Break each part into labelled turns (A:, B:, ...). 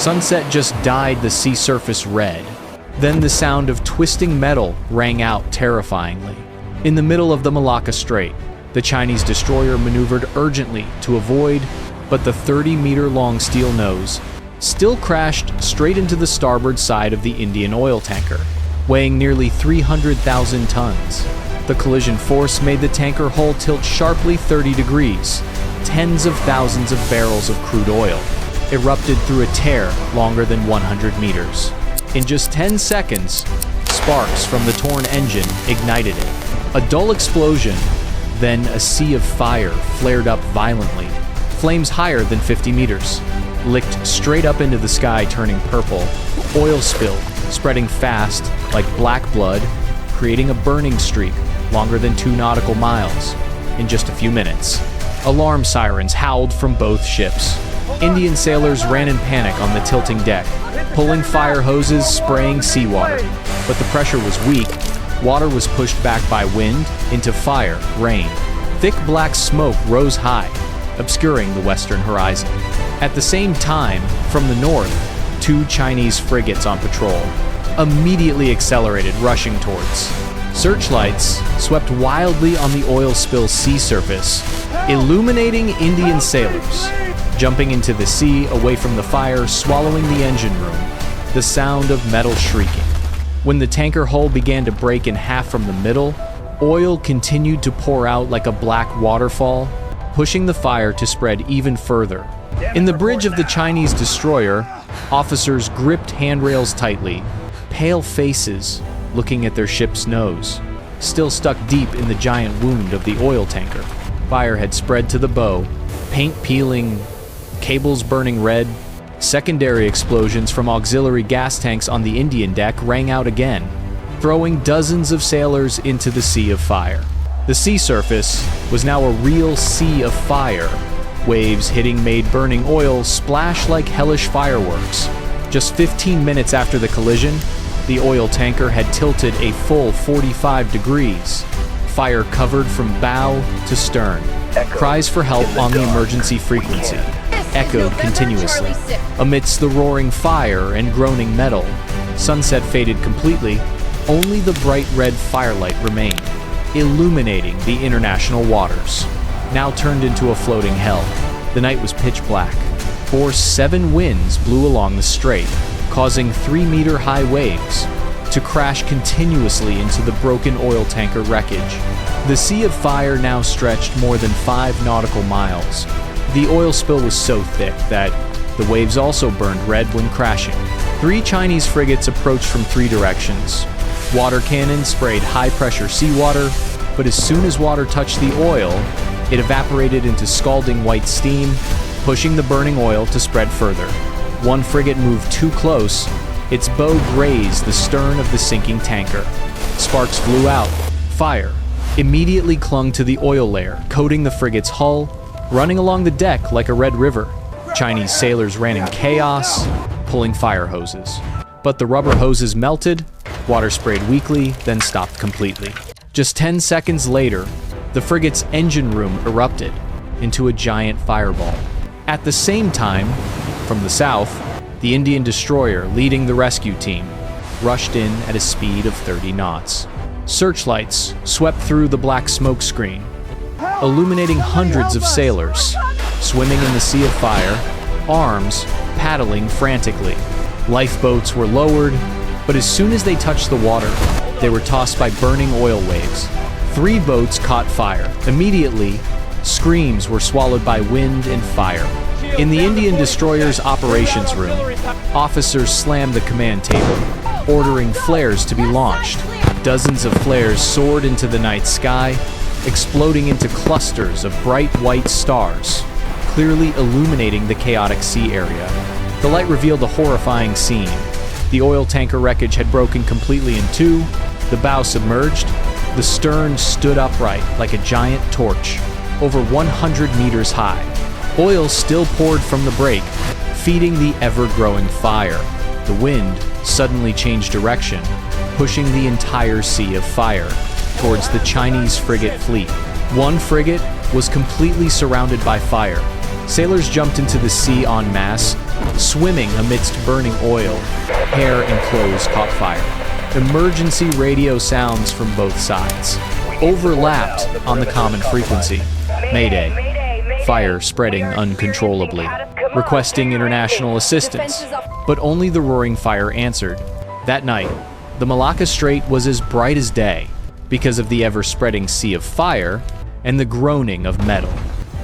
A: Sunset just dyed the sea surface red. Then the sound of twisting metal rang out terrifyingly. In the middle of the Malacca Strait, the Chinese destroyer maneuvered urgently to avoid, but the 30-meter-long steel nose still crashed straight into the starboard side of the Indian oil tanker, weighing nearly 300,000 tons. The collision force made the tanker hull tilt sharply 30 degrees. Tens of thousands of barrels of crude oil erupted through a tear longer than 100 meters. In just 10 seconds, sparks from the torn engine ignited it. A dull explosion, then a sea of fire flared up violently. Flames higher than 50 meters, licked straight up into the sky, turning purple. Oil spilled, spreading fast like black blood, creating a burning streak longer than 2 nautical miles. In just a few minutes, alarm sirens howled from both ships. Indian sailors ran in panic on the tilting deck, pulling fire hoses, spraying seawater. But the pressure was weak. Water was pushed back by wind into fire, rain. Thick black smoke rose high, obscuring the western horizon. At the same time, from the north, 2 Chinese frigates on patrol immediately accelerated, rushing towards. Searchlights swept wildly on the oil spill sea surface, illuminating Indian sailors, jumping into the sea away from the fire, swallowing the engine room, the sound of metal shrieking. When the tanker hull began to break in half from the middle, oil continued to pour out like a black waterfall, pushing the fire to spread even further. In the bridge of the Chinese destroyer, officers gripped handrails tightly, pale faces looking at their ship's nose, still stuck deep in the giant wound of the oil tanker. Fire had spread to the bow, paint peeling, cables burning red. Secondary explosions from auxiliary gas tanks on the Indian deck rang out again, throwing dozens of sailors into the sea of fire. The sea surface was now a real sea of fire. Waves hitting made burning oil splash like hellish fireworks. Just 15 minutes after the collision, the oil tanker had tilted a full 45 degrees. Fire covered from bow to stern. Cries for help on the emergency frequency echoed continuously. Amidst the roaring fire and groaning metal, sunset faded completely. Only the bright red firelight remained, illuminating the international waters, now turned into a floating hell. The night was pitch black. Force 7 winds blew along the strait, causing 3-meter-high waves to crash continuously into the broken oil tanker wreckage. The sea of fire now stretched more than 5 nautical miles. The oil spill was so thick that the waves also burned red when crashing. 3 Chinese frigates approached from 3 directions. Water cannons sprayed high-pressure seawater, but as soon as water touched the oil, it evaporated into scalding white steam, pushing the burning oil to spread further. One frigate moved too close. Its bow grazed the stern of the sinking tanker. Sparks flew out. Fire immediately clung to the oil layer, coating the frigate's hull, running along the deck like a red river. Chinese sailors ran in chaos, pulling fire hoses. But the rubber hoses melted, water sprayed weakly, then stopped completely. Just 10 seconds later, the frigate's engine room erupted into a giant fireball. At the same time, from the south, the Indian destroyer leading the rescue team rushed in at a speed of 30 knots. Searchlights swept through the black smoke screen, illuminating hundreds of sailors swimming in the sea of fire, arms paddling frantically. Lifeboats were lowered, but as soon as they touched the water, they were tossed by burning oil waves. 3 boats caught fire. Immediately, screams were swallowed by wind and fire. In the Indian destroyer's operations room, officers slammed the command table, ordering flares to be launched. Dozens of flares soared into the night sky, exploding into clusters of bright white stars, clearly illuminating the chaotic sea area. The light revealed a horrifying scene. The oil tanker wreckage had broken completely in 2, the bow submerged, the stern stood upright like a giant torch, over 100 meters high. Oil still poured from the break, feeding the ever-growing fire. The wind suddenly changed direction, pushing the entire sea of fire towards the Chinese frigate fleet. One frigate was completely surrounded by fire. Sailors jumped into the sea en masse, swimming amidst burning oil. Hair and clothes caught fire. Emergency radio sounds from both sides overlapped on the common frequency. Mayday. Fire spreading uncontrollably, requesting international assistance. But only the roaring fire answered. That night, the Malacca Strait was as bright as day because of the ever-spreading sea of fire and the groaning of metal,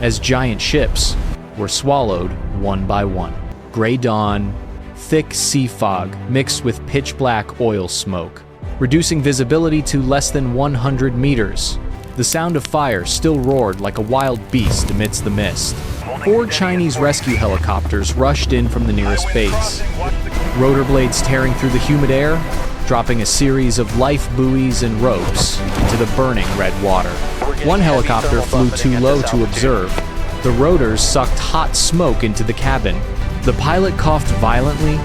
A: as giant ships were swallowed one by one. Gray dawn, thick sea fog mixed with pitch-black oil smoke, reducing visibility to less than 100 meters. The sound of fire still roared like a wild beast amidst the mist. 4 Chinese rescue helicopters rushed in from the nearest base, rotor blades tearing through the humid air, dropping a series of life buoys and ropes into the burning red water. One helicopter flew too low to observe. The rotors sucked hot smoke into the cabin. The pilot coughed violently.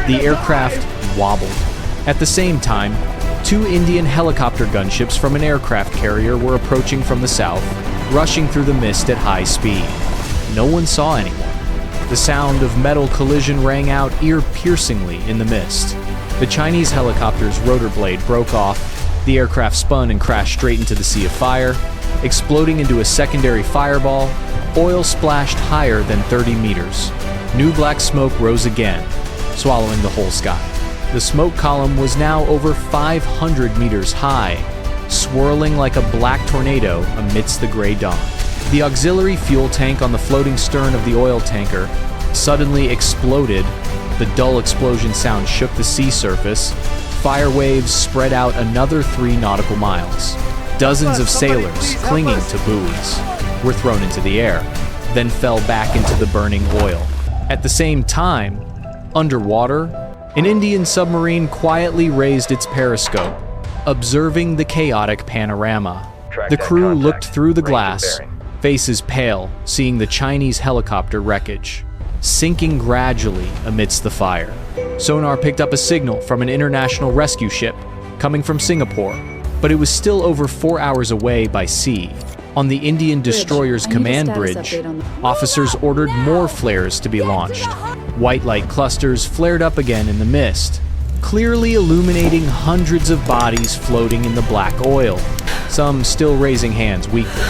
A: The aircraft wobbled. At the same time, 2 Indian helicopter gunships from an aircraft carrier were approaching from the south, rushing through the mist at high speed. No one saw anyone. The sound of metal collision rang out ear-piercingly in the mist. The Chinese helicopter's rotor blade broke off. The aircraft spun and crashed straight into the sea of fire, exploding into a secondary fireball. Oil splashed higher than 30 meters. New black smoke rose again, swallowing the whole sky. The smoke column was now over 500 meters high, swirling like a black tornado amidst the gray dawn. The auxiliary fuel tank on the floating stern of the oil tanker suddenly exploded. The dull explosion sound shook the sea surface. Fire waves spread out another 3 nautical miles. Dozens of sailors, clinging to buoys, were thrown into the air, then fell back into the burning oil. At the same time, underwater, an Indian submarine quietly raised its periscope, observing the chaotic panorama. The crew looked through the glass, faces pale, seeing the Chinese helicopter wreckage, sinking gradually amidst the fire. Sonar picked up a signal from an international rescue ship coming from Singapore, but it was still over 4 hours away by sea. On the Indian destroyer's command bridge, officers ordered more flares to be launched. White light clusters flared up again in the mist, clearly illuminating hundreds of bodies floating in the black oil, some still raising hands weakly.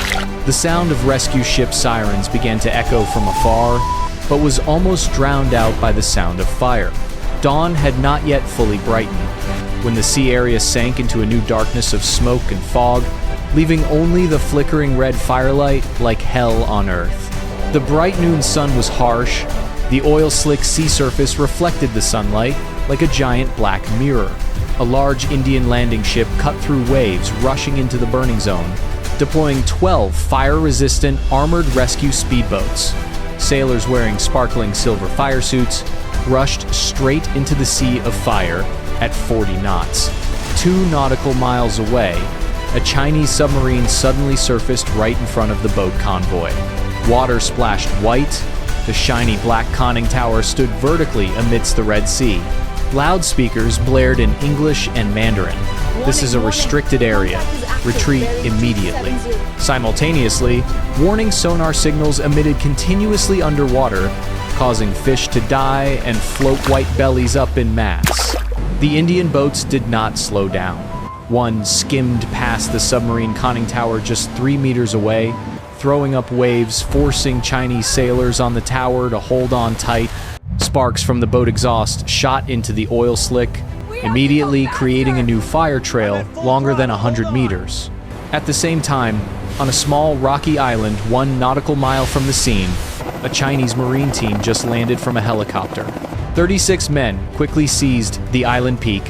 A: The sound of rescue ship sirens began to echo from afar, but was almost drowned out by the sound of fire. Dawn had not yet fully brightened when the sea area sank into a new darkness of smoke and fog, leaving only the flickering red firelight like hell on earth. The bright noon sun was harsh. The oil-slick sea surface reflected the sunlight like a giant black mirror. A large Indian landing ship cut through waves, rushing into the burning zone, deploying 12 fire-resistant armored rescue speedboats. Sailors wearing sparkling silver fire suits rushed straight into the sea of fire at 40 knots. 2 nautical miles away, a Chinese submarine suddenly surfaced right in front of the boat convoy. Water splashed white. The shiny black conning tower stood vertically amidst the Red Sea. Loudspeakers blared in English and Mandarin. This is a restricted area. Retreat immediately. Simultaneously, warning sonar signals emitted continuously underwater, causing fish to die and float white bellies up in mass. The Indian boats did not slow down. One skimmed past the submarine conning tower just 3 meters away, throwing up waves, forcing Chinese sailors on the tower to hold on tight. Sparks from the boat exhaust shot into the oil slick, immediately creating a new fire trail longer than 100 meters. At the same time, on a small rocky island 1 nautical mile from the scene, a Chinese Marine team just landed from a helicopter. 36 men quickly seized the island peak,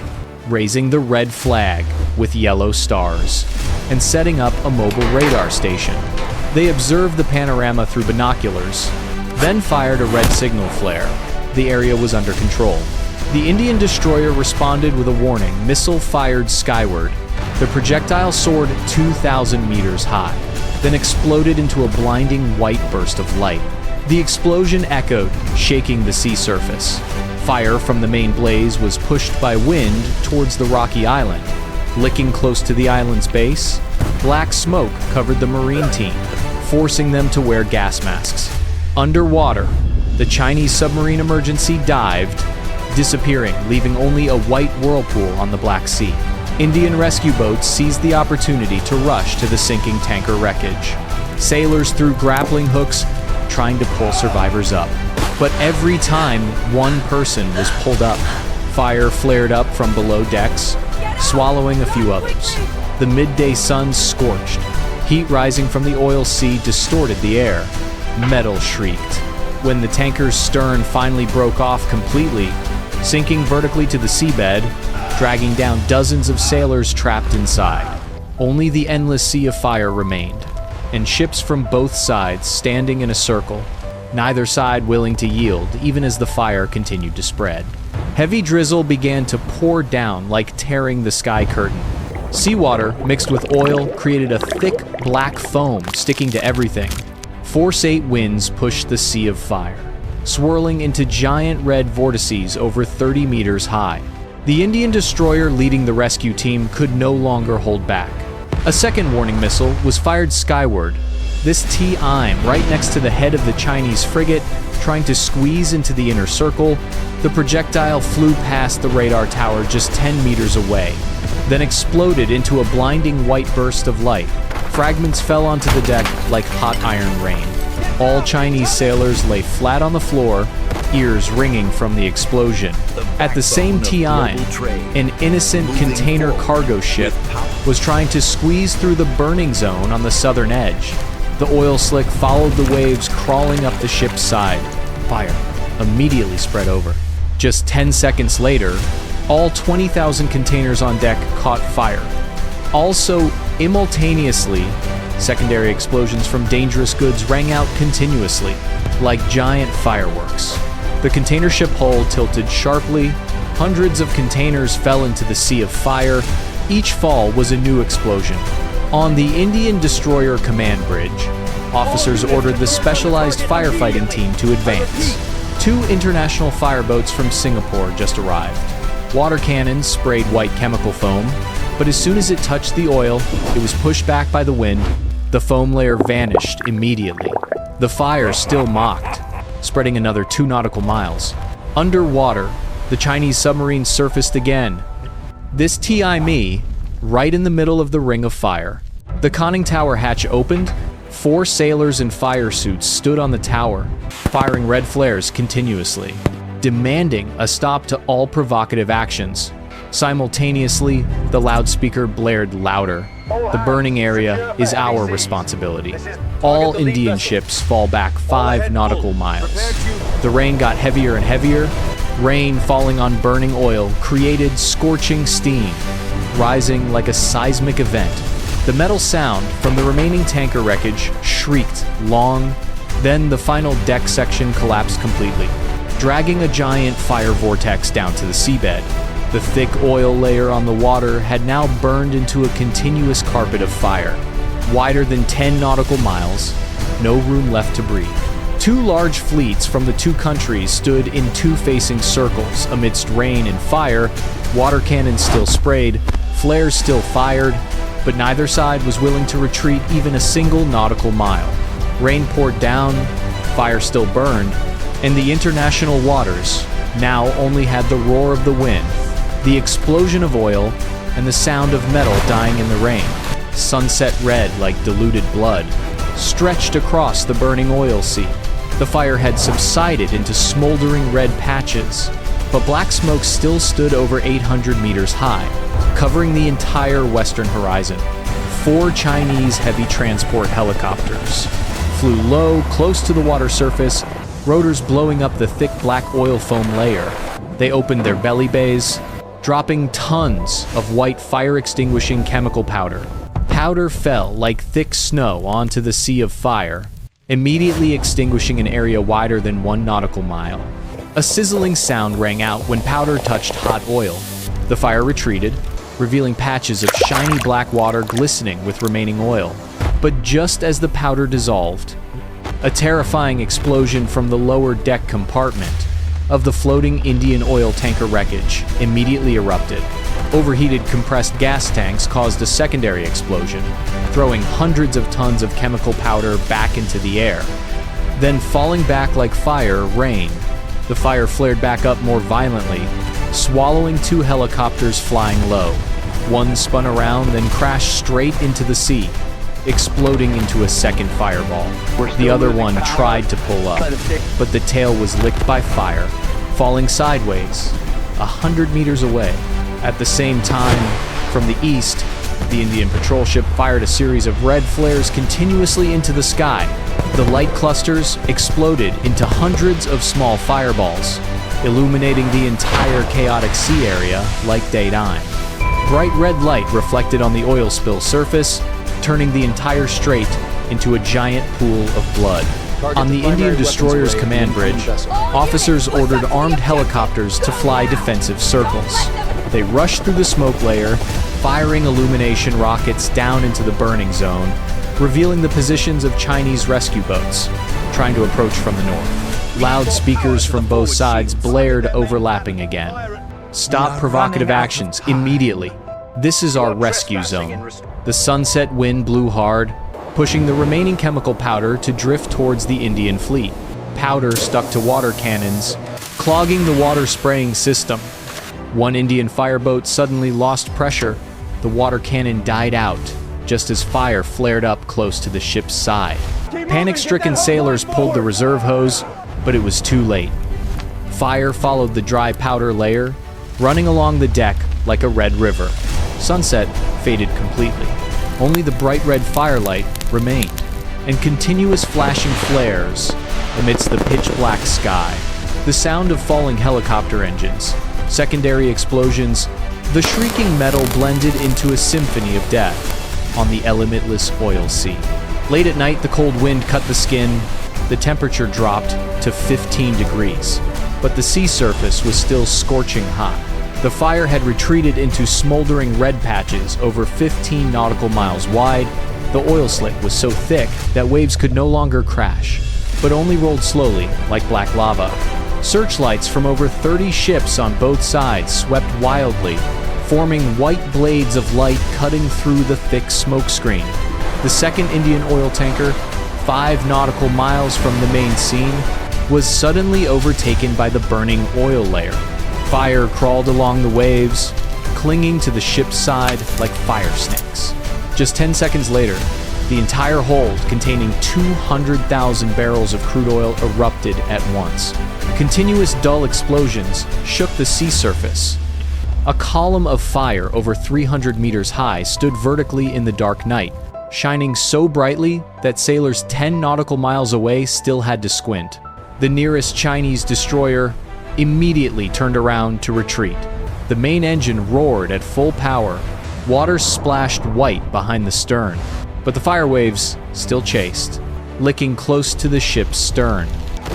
A: raising the red flag with yellow stars, and setting up a mobile radar station. They observed the panorama through binoculars, then fired a red signal flare. The area was under control. The Indian destroyer responded with a warning missile fired skyward. The projectile soared 2,000 meters high, then exploded into a blinding white burst of light. The explosion echoed, shaking the sea surface. Fire from the main blaze was pushed by wind towards the rocky island. Licking close to the island's base, black smoke covered the marine team, forcing them to wear gas masks. Underwater, The Chinese submarine emergency dived, disappearing, leaving only a white whirlpool on the Black Sea. Indian rescue boats seized the opportunity to rush to the sinking tanker wreckage. Sailors threw grappling hooks, trying to pull survivors up. But every time one person was pulled up, fire flared up from below decks, swallowing a few others. The midday sun scorched. Heat rising from the oil sea distorted the air. Metal shrieked. When the tanker's stern finally broke off completely, sinking vertically to the seabed, dragging down dozens of sailors trapped inside. Only the endless sea of fire remained, and ships from both sides standing in a circle, neither side willing to yield even as the fire continued to spread. Heavy drizzle began to pour down like tearing the sky curtain. Seawater mixed with oil created a thick black foam sticking to everything. Force 8 winds pushed the sea of fire, swirling into giant red vortices over 30 meters high. The Indian destroyer leading the rescue team could no longer hold back. A second warning missile was fired skyward, this T-IM right next to the head of the Chinese frigate, trying to squeeze into the inner circle. The projectile flew past the radar tower just 10 meters away, then exploded into a blinding white burst of light. Fragments fell onto the deck like hot iron rain. All Chinese sailors lay flat on the floor, ears ringing from the explosion. At the same time, an innocent container cargo ship was trying to squeeze through the burning zone on the southern edge. The oil slick followed the waves crawling up the ship's side. Fire immediately spread over. Just 10 seconds later, all 20,000 containers on deck caught fire. Also, simultaneously, secondary explosions from dangerous goods rang out continuously, like giant fireworks. The container ship hull tilted sharply, hundreds of containers fell into the sea of fire. Each fall was a new explosion. On the Indian destroyer command bridge, officers ordered the specialized firefighting team to advance. 2 international fireboats from Singapore just arrived. Water cannons sprayed white chemical foam, but as soon as it touched the oil, it was pushed back by the wind. The foam layer vanished immediately. The fire still mocked, spreading another 2 nautical miles. Underwater, the Chinese submarine surfaced again. This T-IM, right in the middle of the ring of fire. The conning tower hatch opened. 4 sailors in fire suits stood on the tower, firing red flares continuously, demanding a stop to all provocative actions. Simultaneously, the loudspeaker blared louder. The burning area is our responsibility. All Indian ships fall back 5 nautical miles. The rain got heavier and heavier. Rain falling on burning oil created scorching steam, rising like a seismic event. The metal sound from the remaining tanker wreckage shrieked long, then the final deck section collapsed completely, dragging a giant fire vortex down to the seabed. The thick oil layer on the water had now burned into a continuous carpet of fire. Wider than 10 nautical miles, no room left to breathe. 2 large fleets from the 2 countries stood in 2 facing circles amidst rain and fire. Water cannons still sprayed, flares still fired, but neither side was willing to retreat even a single nautical mile. Rain poured down, fire still burned, and the international waters now only had the roar of the wind, the explosion of oil, and the sound of metal dying in the rain. Sunset red like diluted blood stretched across the burning oil sea. The fire had subsided into smoldering red patches, but black smoke still stood over 800 meters high, covering the entire western horizon. 4 Chinese heavy transport helicopters flew low, close to the water surface, rotors blowing up the thick black oil foam layer. They opened their belly bays, dropping tons of white fire-extinguishing chemical powder. Powder fell like thick snow onto the sea of fire, immediately extinguishing an area wider than 1 nautical mile. A sizzling sound rang out when powder touched hot oil. The fire retreated, revealing patches of shiny black water glistening with remaining oil. But just as the powder dissolved, a terrifying explosion from the lower deck compartment of the floating Indian oil tanker wreckage immediately erupted. Overheated compressed gas tanks caused a secondary explosion, throwing hundreds of tons of chemical powder back into the air. then falling back like fire rain. The fire flared back up more violently, swallowing 2 helicopters flying low. One spun around, then crashed straight into the sea, exploding into a second fireball. The other one tried to pull up, but the tail was licked by fire, falling sideways, 100 meters away. At the same time, from the east, the Indian patrol ship fired a series of red flares continuously into the sky. The light clusters exploded into hundreds of small fireballs, illuminating the entire chaotic sea area like daytime. Bright red light reflected on the oil spill surface, turning the entire strait into a giant pool of blood. On the Indian destroyer's command bridge, officers ordered armed helicopters to fly defensive circles. They rushed through the smoke layer, firing illumination rockets down into the burning zone, revealing the positions of Chinese rescue boats trying to approach from the north. Loudspeakers from both sides blared, overlapping again. "Stop provocative actions immediately. This is our rescue zone." The sunset wind blew hard, pushing the remaining chemical powder to drift towards the Indian fleet. Powder stuck to water cannons, clogging the water spraying system. One Indian fireboat suddenly lost pressure. The water cannon died out, just as fire flared up close to the ship's side. Panic-stricken sailors pulled the reserve hose, but it was too late. Fire followed the dry powder layer, running along the deck like a red river. Sunset faded completely. Only the bright red firelight remained, and continuous flashing flares amidst the pitch-black sky. The sound of falling helicopter engines, secondary explosions, the shrieking metal blended into a symphony of death on the elementless oil sea. Late at night, the cold wind cut the skin. The temperature dropped to 15 degrees, but the sea surface was still scorching hot. The fire had retreated into smoldering red patches over 15 nautical miles wide. The oil slick was so thick that waves could no longer crash, but only rolled slowly like black lava. Searchlights from over 30 ships on both sides swept wildly, forming white blades of light cutting through the thick smoke screen. The second Indian oil tanker, 5 nautical miles from the main scene, was suddenly overtaken by the burning oil layer. Fire crawled along the waves, clinging to the ship's side like fire snakes. Just 10 seconds later, the entire hold, containing 200,000 barrels of crude oil, erupted at once. Continuous dull explosions shook the sea surface. A column of fire over 300 meters high stood vertically in the dark night, shining so brightly that sailors 10 nautical miles away still had to squint. The nearest Chinese destroyer immediately turned around to retreat. The main engine roared at full power. Water splashed white behind the stern, but the fire waves still chased, licking close to the ship's stern.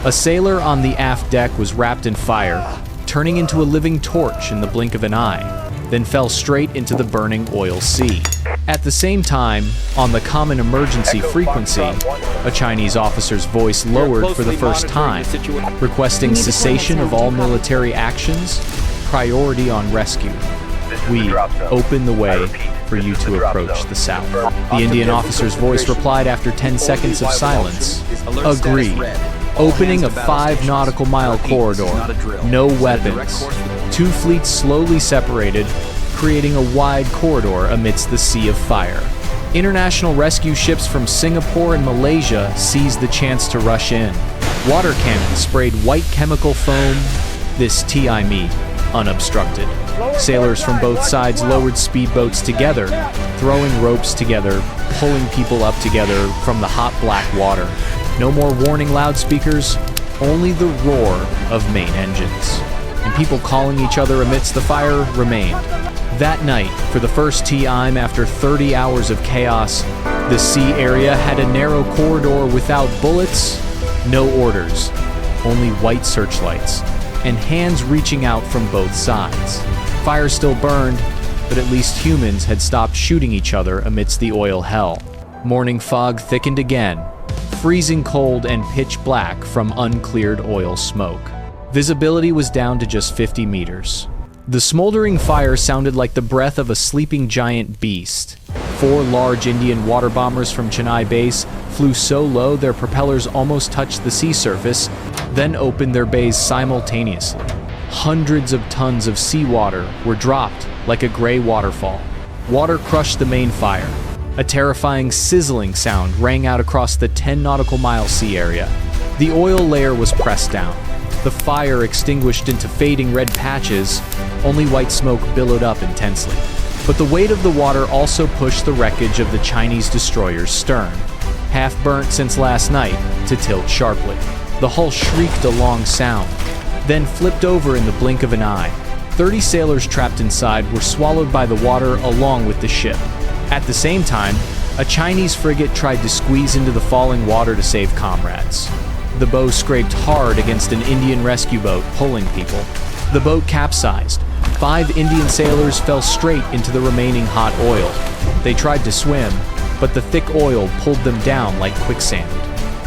A: A sailor on the aft deck was wrapped in fire, turning into a living torch in the blink of an eye, then fell straight into the burning oil sea. At the same time, on the common emergency frequency, a Chinese officer's voice lowered for the first time, requesting cessation of all military actions, priority on rescue. We open the way for you to approach the south. The Indian officer's voice replied after 10 seconds of silence, agreed. Opening a 5 nautical mile corridor, no weapons. 2 fleets slowly separated, creating a wide corridor amidst the sea of fire. International rescue ships from Singapore and Malaysia seized the chance to rush in. Water cannons sprayed white chemical foam, this TI unobstructed. Sailors from both sides lowered speedboats together, throwing ropes together, pulling people up together from the hot black water. No more warning loudspeakers, only the roar of main engines. And people calling each other amidst the fire remained. That night, for the first time after 30 hours of chaos, the sea area had a narrow corridor without bullets, no orders, only white searchlights, and hands reaching out from both sides. Fire still burned, but at least humans had stopped shooting each other amidst the oil hell. Morning fog thickened again, freezing cold and pitch black from uncleared oil smoke. Visibility was down to just 50 meters. The smoldering fire sounded like the breath of a sleeping giant beast. 4 large Indian water bombers from Chennai base flew so low their propellers almost touched the sea surface, then opened their bays simultaneously. Hundreds of tons of seawater were dropped like a gray waterfall. Water crushed the main fire. A terrifying sizzling sound rang out across the 10 nautical mile sea area. The oil layer was pressed down. The fire extinguished into fading red patches. Only white smoke billowed up intensely. But the weight of the water also pushed the wreckage of the Chinese destroyer's stern, half burnt since last night, to tilt sharply. The hull shrieked a long sound, then flipped over in the blink of an eye. 30 sailors trapped inside were swallowed by the water along with the ship. At the same time, a Chinese frigate tried to squeeze into the falling water to save comrades. The bow scraped hard against an Indian rescue boat pulling people. The boat capsized. 5 Indian sailors fell straight into the remaining hot oil. They tried to swim, but the thick oil pulled them down like quicksand.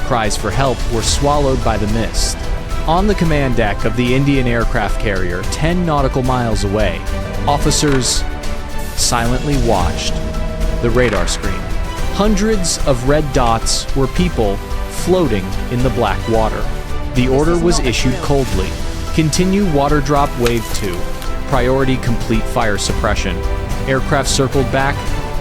A: Cries for help were swallowed by the mist. On the command deck of the Indian aircraft carrier, 10 nautical miles away, officers silently watched the radar screen. Hundreds of red dots were people floating in the black water. The order was issued coldly. Continue water drop wave 2. Priority complete fire suppression. Aircraft circled back,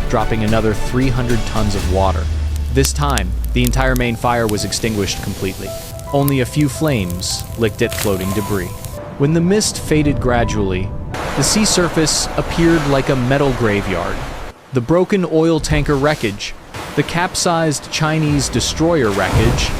A: dropping another 300 tons of water. This time, the entire main fire was extinguished completely. Only a few flames licked at floating debris. When the mist faded gradually, the sea surface appeared like a metal graveyard. The broken oil tanker wreckage, the capsized Chinese destroyer wreckage,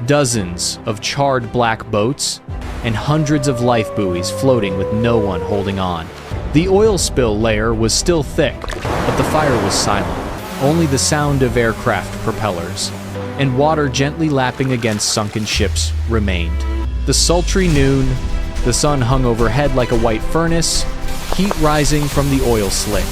A: dozens of charred black boats, and hundreds of life buoys floating with no one holding on. The oil spill layer was still thick, but the fire was silent. Only the sound of aircraft propellers and water gently lapping against sunken ships remained. The sultry noon, the sun hung overhead like a white furnace, heat rising from the oil slick,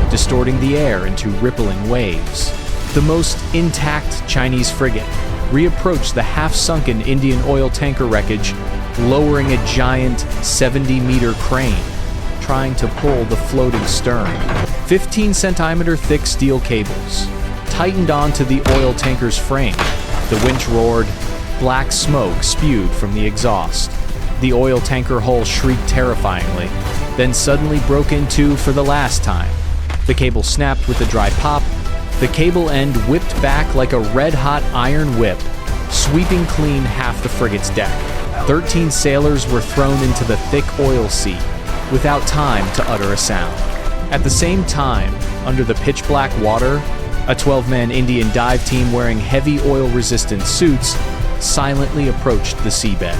A: distorting the air into rippling waves. The most intact Chinese frigate reapproached the half-sunken Indian oil tanker wreckage, lowering a giant 70-meter crane, trying to pull the floating stern. 15-centimeter thick steel cables tightened onto the oil tanker's frame. The winch roared. Black smoke spewed from the exhaust. The oil tanker hull shrieked terrifyingly, then suddenly broke in two for the last time. The cable snapped with a dry pop. The cable end whipped back like a red-hot iron whip, sweeping clean half the frigate's deck. 13 sailors were thrown into the thick oil sea, without time to utter a sound. At the same time, under the pitch-black water, a 12-man Indian dive team wearing heavy oil-resistant suits silently approached the seabed.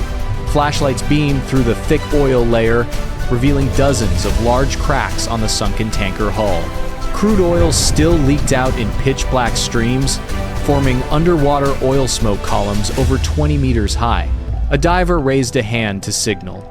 A: Flashlights beamed through the thick oil layer, revealing dozens of large cracks on the sunken tanker hull. Crude oil still leaked out in pitch-black streams, forming underwater oil smoke columns over 20 meters high. A diver raised a hand to signal.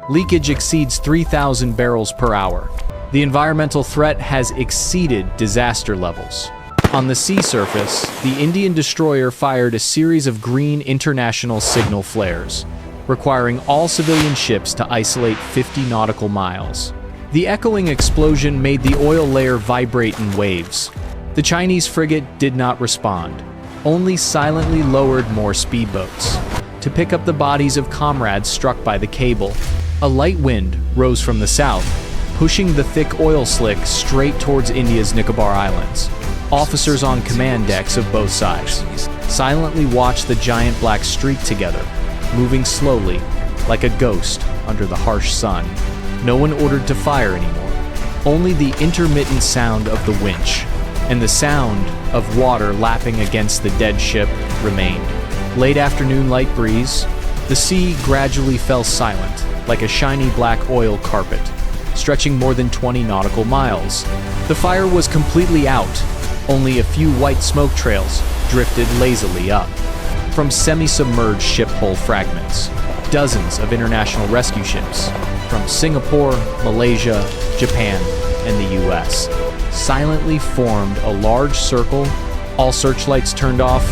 A: Leakage exceeds 3,000 barrels per hour. The environmental threat has exceeded disaster levels. On the sea surface, the Indian destroyer fired a series of green international signal flares, requiring all civilian ships to isolate 50 nautical miles. The echoing explosion made the oil layer vibrate in waves. The Chinese frigate did not respond, only silently lowered more speedboats to pick up the bodies of comrades struck by the cable. A light wind rose from the south, pushing the thick oil slick straight towards India's Nicobar Islands. Officers on command decks of both sides silently watched the giant black streak together, moving slowly, like a ghost under the harsh sun. No one ordered to fire anymore. Only the intermittent sound of the winch and the sound of water lapping against the dead ship remained. Late afternoon light breeze, the sea gradually fell silent, like a shiny black oil carpet, stretching more than 20 nautical miles. The fire was completely out. Only a few white smoke trails drifted lazily up. From semi-submerged ship hull fragments, dozens of international rescue ships from Singapore, Malaysia, Japan, and the US silently formed a large circle, all searchlights turned off,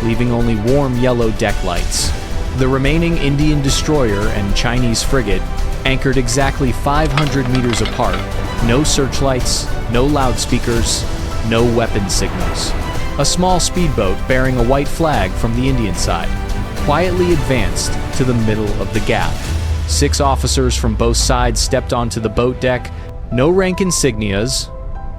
A: leaving only warm yellow deck lights. The remaining Indian destroyer and Chinese frigate anchored exactly 500 meters apart. No searchlights, no loudspeakers, no weapon signals. A small speedboat bearing a white flag from the Indian side quietly advanced to the middle of the gap. 6 officers from both sides stepped onto the boat deck, no rank insignias,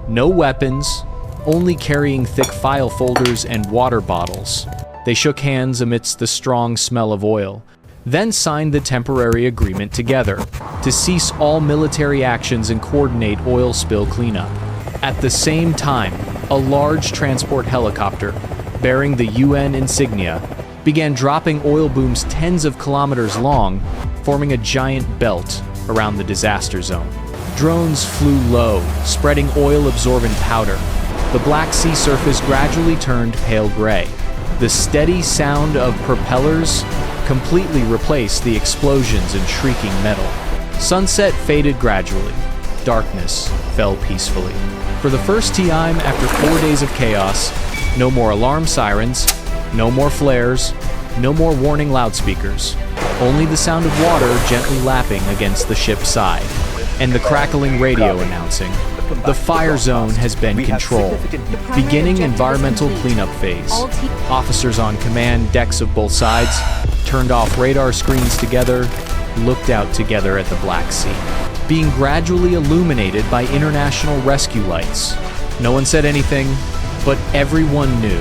A: no weapons, only carrying thick file folders and water bottles. They shook hands amidst the strong smell of oil, then signed the temporary agreement together to cease all military actions and coordinate oil spill cleanup. At the same time, a large transport helicopter bearing the UN insignia began dropping oil booms tens of kilometers long, forming a giant belt around the disaster zone. Drones flew low, spreading oil-absorbent powder. The Black Sea surface gradually turned pale gray. The steady sound of propellers completely replaced the explosions and shrieking metal. Sunset faded gradually. Darkness fell peacefully. For the first time after 4 days of chaos, no more alarm sirens, no more flares, no more warning loudspeakers. Only the sound of water gently lapping against the ship's side, and the crackling radio announcing, "The fire zone has been controlled. Beginning environmental cleanup phase." Officers on command decks of both sides turned off radar screens together, looked out together at the Black Sea, being gradually illuminated by international rescue lights. No one said anything, but everyone knew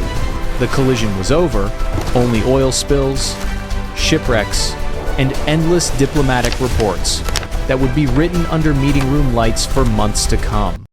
A: the collision was over. Only oil spills, shipwrecks, and endless diplomatic reports that would be written under meeting room lights for months to come.